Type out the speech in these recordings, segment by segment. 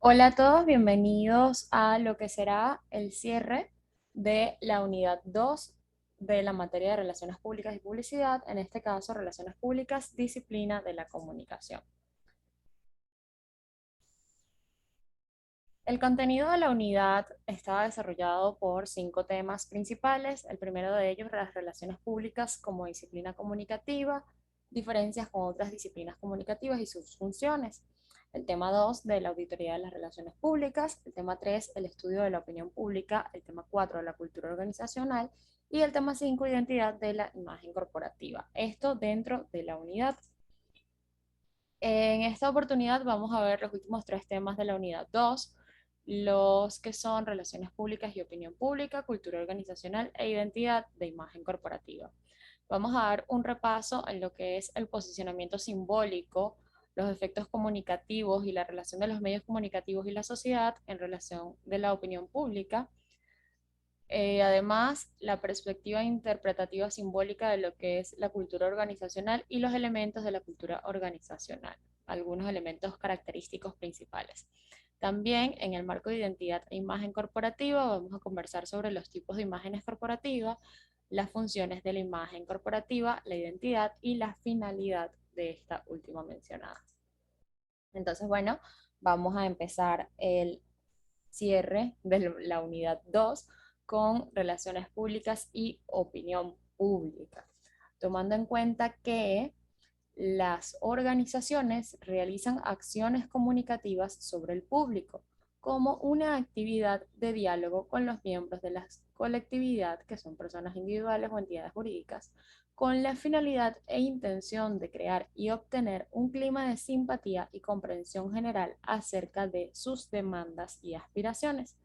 Hola a todos, bienvenidos a lo que será el cierre de la unidad 2 de la materia de Relaciones Públicas y Publicidad, en este caso Relaciones Públicas, disciplina de la comunicación. El contenido de la unidad estaba desarrollado por 5 temas principales. El primero de ellos, las relaciones públicas como disciplina comunicativa, diferencias con otras disciplinas comunicativas y sus funciones. El tema 2 de la auditoría de las relaciones públicas. El tema 3, el estudio de la opinión pública. El tema 4, la cultura organizacional. Y el tema 5, identidad de la imagen corporativa. Esto dentro de la unidad. En esta oportunidad vamos a ver los últimos 3 temas de la unidad 2, los que son relaciones públicas y opinión pública, cultura organizacional e identidad de imagen corporativa. Vamos a dar un repaso en lo que es el posicionamiento simbólico, los efectos comunicativos y la relación de los medios comunicativos y la sociedad en relación de la opinión pública. Además, la perspectiva interpretativa simbólica de lo que es la cultura organizacional y los elementos de la cultura organizacional, algunos elementos característicos principales. También en el marco de identidad e imagen corporativa vamos a conversar sobre los tipos de imágenes corporativas, las funciones de la imagen corporativa, la identidad y la finalidad de esta última mencionada. Entonces, bueno, vamos a empezar el cierre de la unidad 2 con relaciones públicas y opinión pública, tomando en cuenta que las organizaciones realizan acciones comunicativas sobre el público como una actividad de diálogo con los miembros de la colectividad, que son personas individuales o entidades jurídicas, con la finalidad e intención de crear y obtener un clima de simpatía y comprensión general acerca de sus demandas y aspiraciones.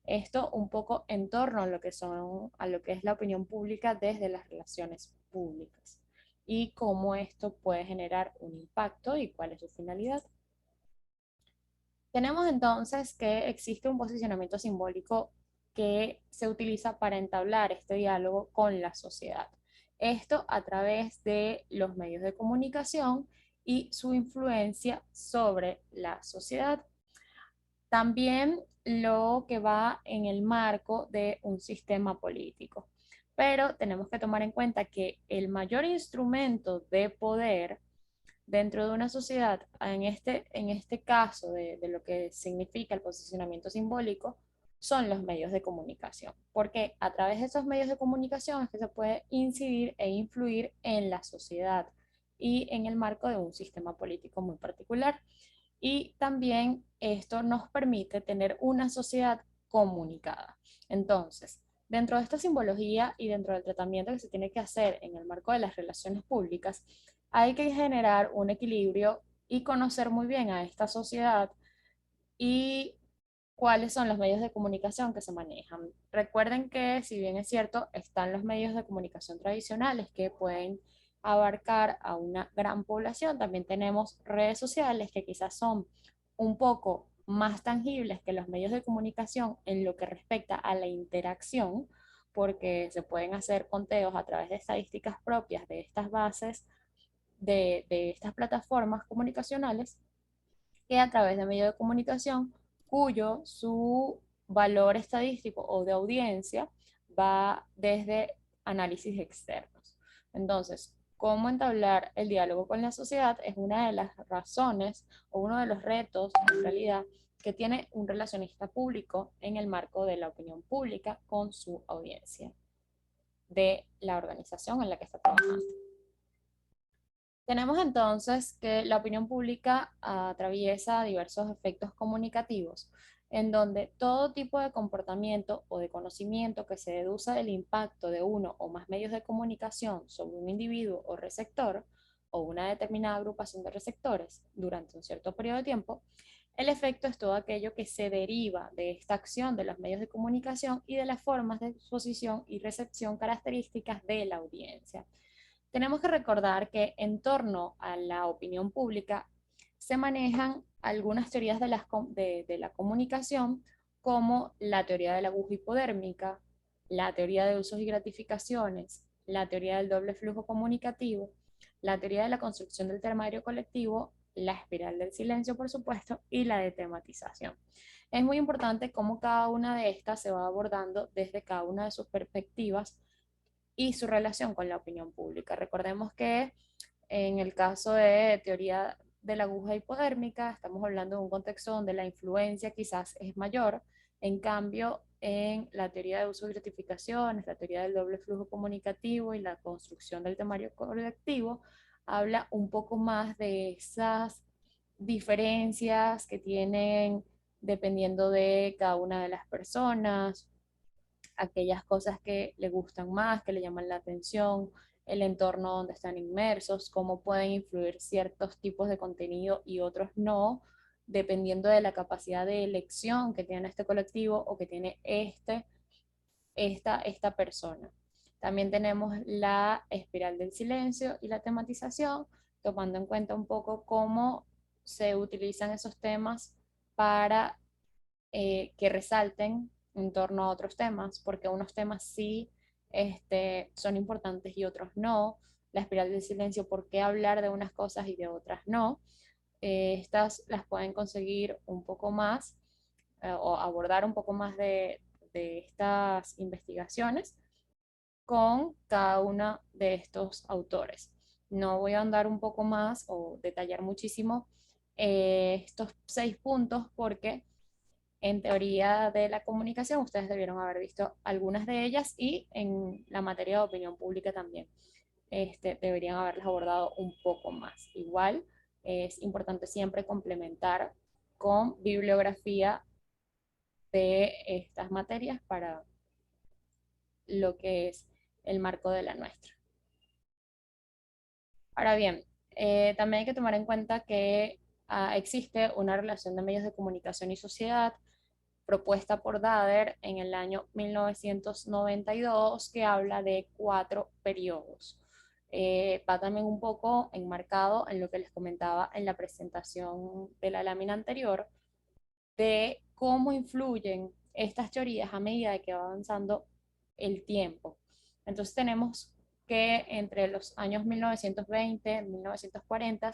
Esto un poco en torno a lo que es la opinión pública desde las relaciones públicas y cómo esto puede generar un impacto y cuál es su finalidad. Tenemos entonces que existe un posicionamiento simbólico que se utiliza para entablar este diálogo con la sociedad. Esto a través de los medios de comunicación y su influencia sobre la sociedad. También lo que va en el marco de un sistema político. Pero tenemos que tomar en cuenta que el mayor instrumento de poder dentro de una sociedad, en este caso de lo que significa el posicionamiento simbólico, son los medios de comunicación. Porque a través de esos medios de comunicación es que se puede incidir e influir en la sociedad y en el marco de un sistema político muy particular. Y también esto nos permite tener una sociedad comunicada. Entonces, dentro de esta simbología y dentro del tratamiento que se tiene que hacer en el marco de las relaciones públicas, hay que generar un equilibrio y conocer muy bien a esta sociedad y cuáles son los medios de comunicación que se manejan. Recuerden que, si bien es cierto, están los medios de comunicación tradicionales que pueden abarcar a una gran población, también tenemos redes sociales que quizás son un poco más tangibles que los medios de comunicación en lo que respecta a la interacción, porque se pueden hacer conteos a través de estadísticas propias de estas bases, de estas plataformas comunicacionales, que a través de medios de comunicación cuyo su valor estadístico o de audiencia va desde análisis externos. Entonces, cómo entablar el diálogo con la sociedad es una de las razones o uno de los retos, en realidad, que tiene un relacionista público en el marco de la opinión pública con su audiencia de la organización en la que está trabajando. Tenemos entonces que la opinión pública atraviesa diversos efectos comunicativos, en donde todo tipo de comportamiento o de conocimiento que se deduce del impacto de uno o más medios de comunicación sobre un individuo o receptor, o una determinada agrupación de receptores durante un cierto periodo de tiempo, el efecto es todo aquello que se deriva de esta acción de los medios de comunicación y de las formas de exposición y recepción características de la audiencia. Tenemos que recordar que en torno a la opinión pública se manejan algunas teorías de la comunicación, como la teoría de la aguja hipodérmica, la teoría de usos y gratificaciones, la teoría del doble flujo comunicativo, la teoría de la construcción del temario colectivo la espiral del silencio, por supuesto, y la de tematización. Es muy importante cómo cada una de estas se va abordando desde cada una de sus perspectivas y su relación con la opinión pública. Recordemos que en el caso de teoría de la aguja hipodérmica, estamos hablando de un contexto donde la influencia quizás es mayor. En cambio, en la teoría de uso y gratificaciones, la teoría del doble flujo comunicativo y la construcción del temario colectivo, habla un poco más de esas diferencias que tienen dependiendo de cada una de las personas, aquellas cosas que le gustan más, que le llaman la atención, el entorno donde están inmersos, cómo pueden influir ciertos tipos de contenido y otros no, dependiendo de la capacidad de elección que tiene este colectivo o que tiene esta persona. También tenemos la espiral del silencio y la tematización, tomando en cuenta un poco cómo se utilizan esos temas para que resalten en torno a otros temas, porque unos temas sí son importantes y otros no. La espiral del silencio, por qué hablar de unas cosas y de otras no. Estas las pueden conseguir un poco más o abordar un poco más de estas investigaciones con cada uno de estos autores. No voy a andar un poco más o detallar muchísimo estos 6 puntos porque en teoría de la comunicación ustedes debieron haber visto algunas de ellas y en la materia de opinión pública también deberían haberlas abordado un poco más. Igual es importante siempre complementar con bibliografía de estas materias para lo que es el marco de la nuestra. Ahora bien, también hay que tomar en cuenta que existe una relación de medios de comunicación y sociedad propuesta por Dader en el año 1992 que habla de 4 periodos. Va también un poco enmarcado en lo que les comentaba en la presentación de la lámina anterior, de cómo influyen estas teorías a medida de que va avanzando el tiempo. Entonces tenemos que entre los años 1920 y 1940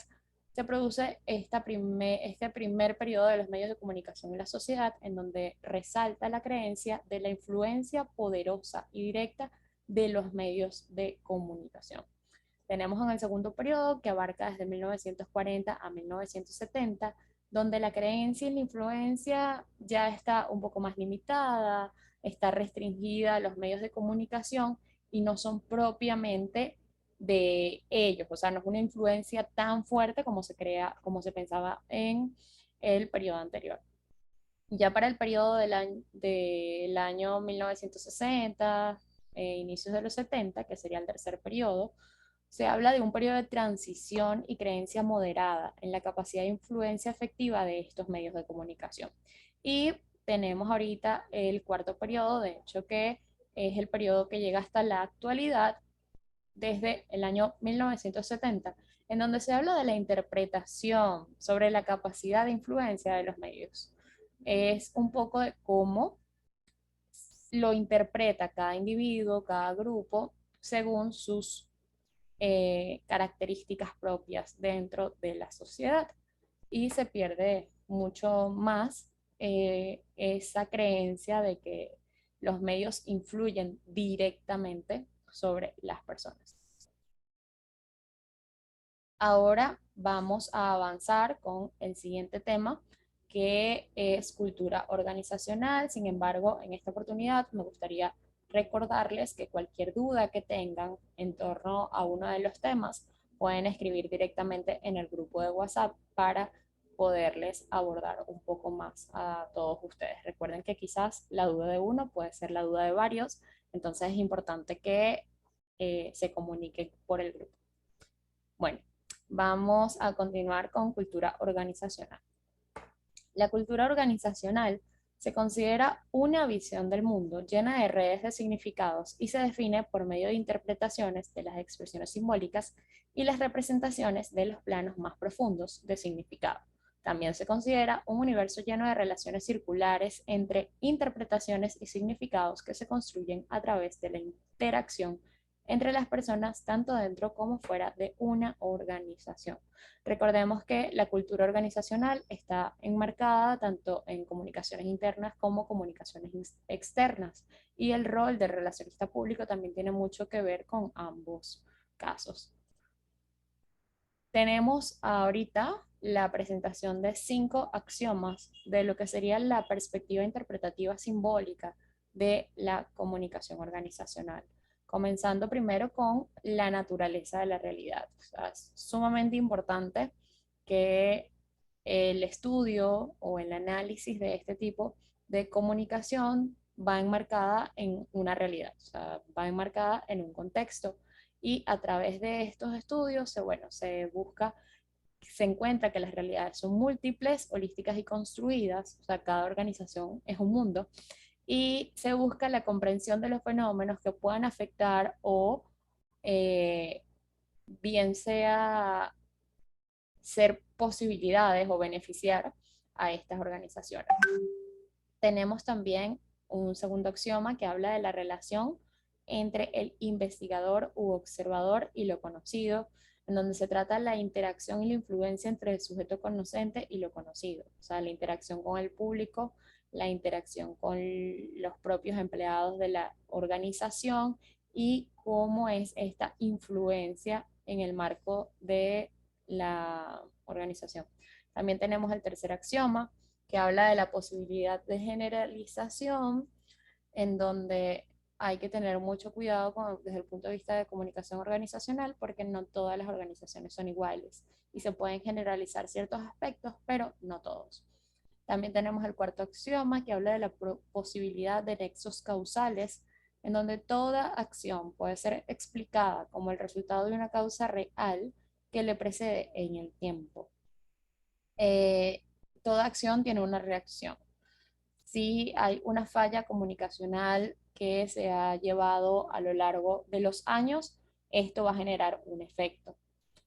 se produce este primer periodo de los medios de comunicación en la sociedad, en donde resalta la creencia de la influencia poderosa y directa de los medios de comunicación. Tenemos en el segundo periodo, que abarca desde 1940 a 1970, donde la creencia y la influencia ya está un poco más limitada, está restringida a los medios de comunicación y no son propiamente de ellos, o sea, no es una influencia tan fuerte como se pensaba en el periodo anterior. Ya para el periodo del año 1960, inicios de los 70, que sería el tercer periodo, se habla de un periodo de transición y creencia moderada en la capacidad de influencia efectiva de estos medios de comunicación. Y tenemos ahorita el cuarto periodo, de hecho, que es el periodo que llega hasta la actualidad, desde el año 1970, en donde se habla de la interpretación sobre la capacidad de influencia de los medios. Es un poco de cómo lo interpreta cada individuo, cada grupo, según sus características propias dentro de la sociedad y se pierde mucho más esa creencia de que los medios influyen directamente sobre las personas. Ahora vamos a avanzar con el siguiente tema, que es cultura organizacional. Sin embargo, en esta oportunidad me gustaría recordarles que cualquier duda que tengan en torno a uno de los temas, pueden escribir directamente en el grupo de WhatsApp para poderles abordar un poco más a todos ustedes. Recuerden que quizás la duda de uno puede ser la duda de varios, entonces es importante que se comuniquen por el grupo. Bueno, vamos a continuar con cultura organizacional. La cultura organizacional se considera una visión del mundo llena de redes de significados y se define por medio de interpretaciones de las expresiones simbólicas y las representaciones de los planos más profundos de significado. También se considera un universo lleno de relaciones circulares entre interpretaciones y significados que se construyen a través de la interacción entre las personas tanto dentro como fuera de una organización. Recordemos que la cultura organizacional está enmarcada tanto en comunicaciones internas como comunicaciones externas, y el rol del relacionista público también tiene mucho que ver con ambos casos. Tenemos ahorita la presentación de 5 axiomas de lo que sería la perspectiva interpretativa simbólica de la comunicación organizacional. Comenzando primero con la naturaleza de la realidad. O sea, es sumamente importante que el estudio o el análisis de este tipo de comunicación va enmarcada en una realidad, o sea, va enmarcada en un contexto, y a través de estos estudios se busca, se encuentra que las realidades son múltiples, holísticas y construidas, o sea, cada organización es un mundo, y se busca la comprensión de los fenómenos que puedan afectar o eh, bien sea ser posibilidades o beneficiar a estas organizaciones. Tenemos también un segundo axioma que habla de la relación entre el investigador u observador y lo conocido, en donde se trata la interacción y la influencia entre el sujeto conocente y lo conocido, o sea, la interacción con el público, la interacción con los propios empleados de la organización y cómo es esta influencia en el marco de la organización. También tenemos el tercer axioma, que habla de la posibilidad de generalización, en donde hay que tener mucho cuidado desde el punto de vista de comunicación organizacional, porque no todas las organizaciones son iguales y se pueden generalizar ciertos aspectos, pero no todos. También tenemos el cuarto axioma, que habla de la posibilidad de nexos causales, en donde toda acción puede ser explicada como el resultado de una causa real que le precede en el tiempo. eh, Toda acción tiene una reacción. Si hay una falla comunicacional que se ha llevado a lo largo de los años, esto va a generar un efecto.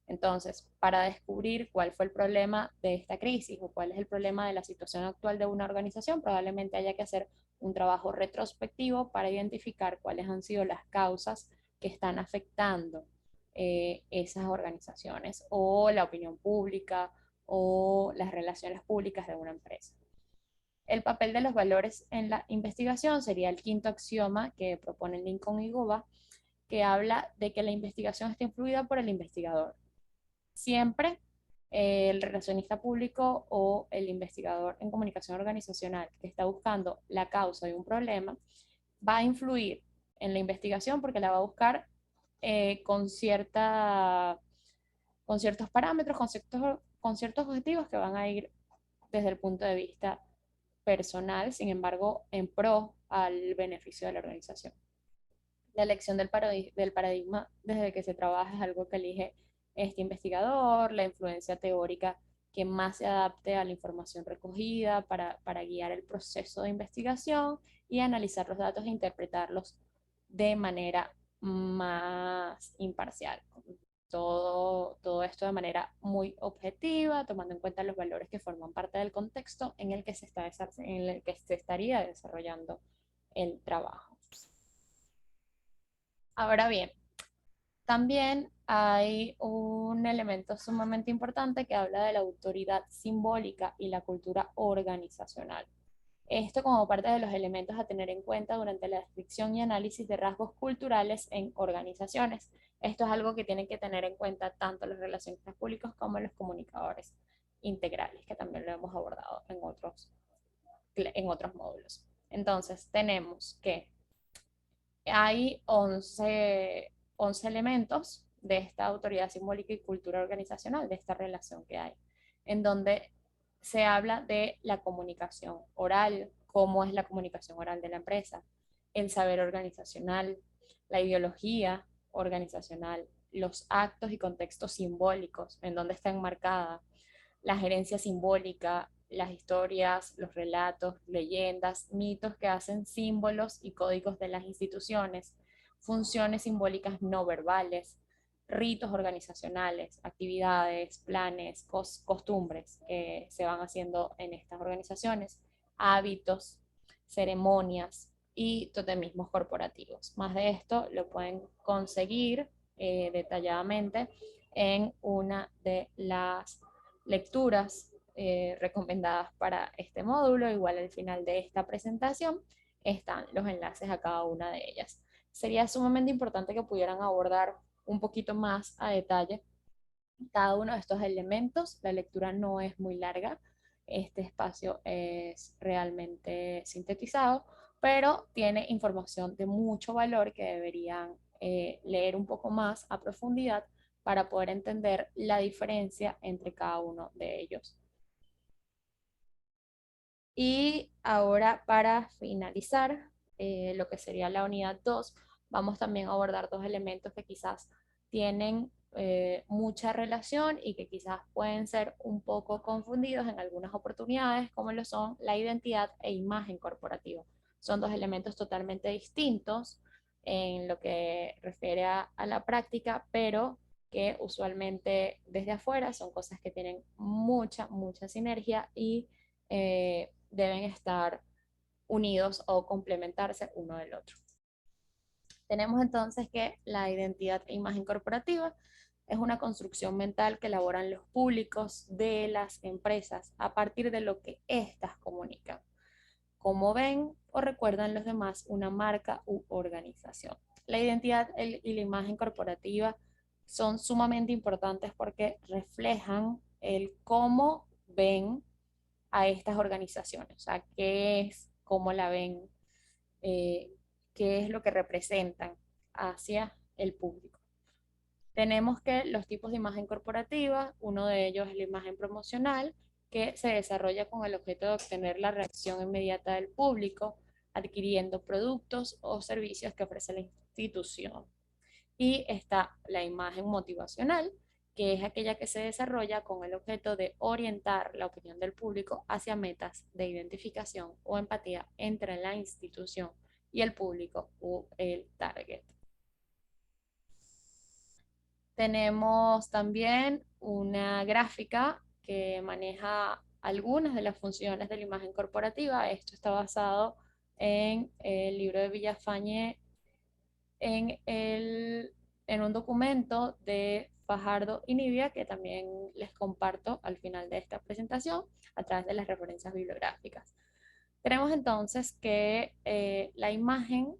Entonces, para descubrir cuál fue el problema de esta crisis o cuál es el problema de la situación actual de una organización, probablemente haya que hacer un trabajo retrospectivo para identificar cuáles han sido las causas que están afectando esas organizaciones o la opinión pública o las relaciones públicas de una empresa. El papel de los valores en la investigación sería el quinto axioma que proponen Lincoln y Goba, que habla de que la investigación está influida por el investigador. Siempre el relacionista público o el investigador en comunicación organizacional que está buscando la causa de un problema va a influir en la investigación porque la va a buscar con, con ciertos parámetros, con ciertos objetivos que van a ir desde el punto de vista personal, sin embargo, en pro al beneficio de la organización. La elección del paradigma desde que se trabaja es algo que elige este investigador, la influencia teórica que más se adapte a la información recogida para guiar el proceso de investigación y analizar los datos e interpretarlos de manera más imparcial. Todo esto de manera muy objetiva, tomando en cuenta los valores que forman parte del contexto en el que en el que se estaría desarrollando el trabajo. Ahora bien, también hay un elemento sumamente importante que habla de la autoridad simbólica y la cultura organizacional. Esto como parte de los elementos a tener en cuenta durante la descripción y análisis de rasgos culturales en organizaciones. Esto es algo que tienen que tener en cuenta tanto los relacionistas públicos como los comunicadores integrales, que también lo hemos abordado en otros módulos. Entonces, tenemos que hay 11 elementos de esta autoridad simbólica y cultura organizacional, de esta relación que hay, en donde se habla de la comunicación oral, cómo es la comunicación oral de la empresa, el saber organizacional, la ideología organizacional, los actos y contextos simbólicos, en donde está enmarcada la gerencia simbólica, las historias, los relatos, leyendas, mitos que hacen símbolos y códigos de las instituciones, funciones simbólicas no verbales, ritos organizacionales, actividades, planes, costumbres que se van haciendo en estas organizaciones, hábitos, ceremonias, y totemismos corporativos. Más de esto lo pueden conseguir detalladamente en una de las lecturas recomendadas para este módulo. Igual al final de esta presentación están los enlaces a cada una de ellas. Sería sumamente importante que pudieran abordar un poquito más a detalle cada uno de estos elementos. La lectura no es muy larga, este espacio es realmente sintetizado, pero tiene información de mucho valor que deberían leer un poco más a profundidad para poder entender la diferencia entre cada uno de ellos. Y ahora para finalizar lo que sería la unidad 2, vamos también a abordar dos elementos que quizás tienen mucha relación y que quizás pueden ser un poco confundidos en algunas oportunidades, como lo son la identidad e imagen corporativa. Son dos elementos totalmente distintos en lo que refiere a la práctica, pero que usualmente desde afuera son cosas que tienen mucha sinergia y deben estar unidos o complementarse uno del otro. Tenemos entonces que la identidad e imagen corporativa es una construcción mental que elaboran los públicos de las empresas a partir de lo que éstas comunican, cómo ven o recuerdan los demás una marca u organización. La identidad y la imagen corporativa son sumamente importantes porque reflejan el cómo ven a estas organizaciones, o sea, qué es, cómo la ven, eh, qué es lo que representan hacia el público. Tenemos que los tipos de imagen corporativa, uno de ellos es la imagen promocional, que se desarrolla con el objeto de obtener la reacción inmediata del público, adquiriendo productos o servicios que ofrece la institución. Y está la imagen motivacional, que es aquella que se desarrolla con el objeto de orientar la opinión del público hacia metas de identificación o empatía entre la institución y el público o el target. Tenemos también una gráfica que maneja algunas de las funciones de la imagen corporativa. Esto está basado en el libro de Villafañe en un documento de Fajardo y Nivia, que también les comparto al final de esta presentación a través de las referencias bibliográficas. Tenemos entonces que la imagen,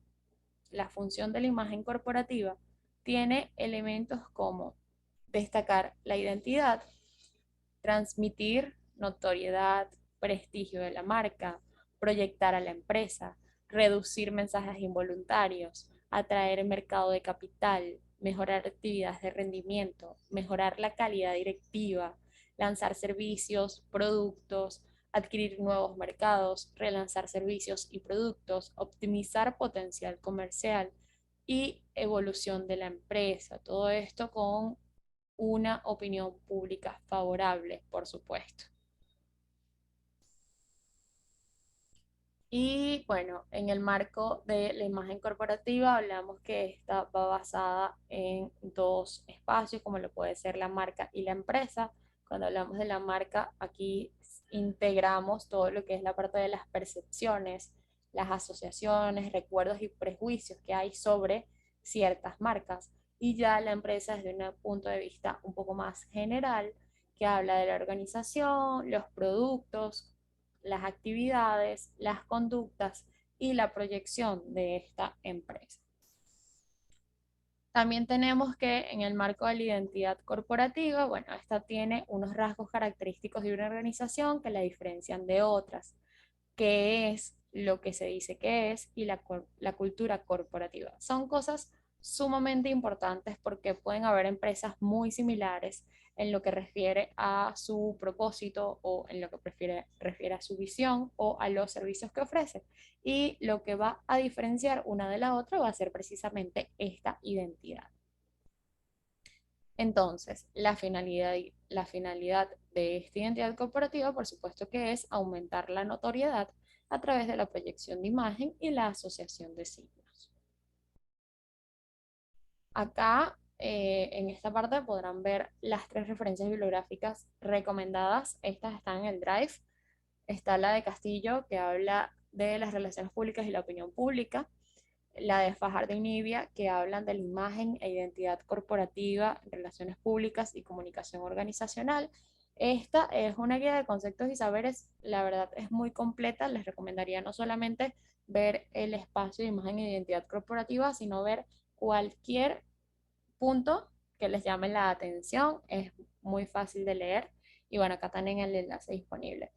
la función de la imagen corporativa, tiene elementos como destacar la identidad, transmitir notoriedad, prestigio de la marca, proyectar a la empresa, reducir mensajes involuntarios, atraer mercado de capital, mejorar actividades de rendimiento, mejorar la calidad directiva, lanzar servicios, productos, adquirir nuevos mercados, relanzar servicios y productos, optimizar potencial comercial y evolución de la empresa. Todo esto con una opinión pública favorable, por supuesto. Y bueno, en el marco de la imagen corporativa hablamos que esta va basada en dos espacios, como lo puede ser la marca y la empresa. Cuando hablamos de la marca, aquí integramos todo lo que es la parte de las percepciones, las asociaciones, recuerdos y prejuicios que hay sobre ciertas marcas. Y ya la empresa desde un punto de vista un poco más general, que habla de la organización, los productos, las actividades, las conductas y la proyección de esta empresa. También tenemos que en el marco de la identidad corporativa, bueno, esta tiene unos rasgos característicos de una organización que la diferencian de otras, qué es lo que se dice que es y la cultura corporativa. Son cosas sumamente importantes porque pueden haber empresas muy similares en lo que refiere a su propósito o en lo que refiere a su visión o a los servicios que ofrece. Y lo que va a diferenciar una de la otra va a ser precisamente esta identidad. Entonces, la finalidad de esta identidad corporativa, por supuesto que es aumentar la notoriedad a través de la proyección de imagen y la asociación de signos. Acá, en esta parte, podrán ver las tres referencias bibliográficas recomendadas. Estas están en el Drive. Está la de Castillo, que habla de las relaciones públicas y la opinión pública, la de Fajardo y Nibia, que hablan de la imagen e identidad corporativa, relaciones públicas y comunicación organizacional. Esta es una guía de conceptos y saberes, la verdad es muy completa, les recomendaría no solamente ver el espacio de imagen e identidad corporativa, sino ver cualquier punto que les llame la atención, es muy fácil de leer y bueno, acá tienen el enlace disponible.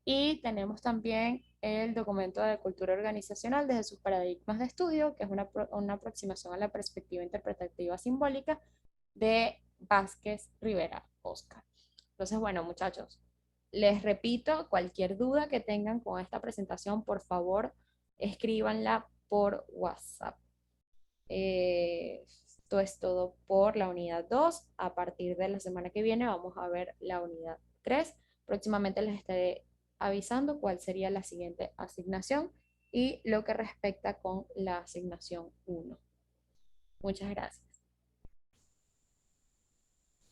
Y tenemos también el documento de cultura organizacional desde sus paradigmas de estudio, que es una aproximación a la perspectiva interpretativa simbólica de Vázquez Rivera Oscar. Entonces, bueno, muchachos, les repito, cualquier duda que tengan con esta presentación, por favor, escríbanla por WhatsApp. Esto es todo por la unidad 2. A partir de la semana que viene vamos a ver la unidad 3. Próximamente les estaré avisando cuál sería la siguiente asignación y lo que respecta con la asignación 1. Muchas gracias.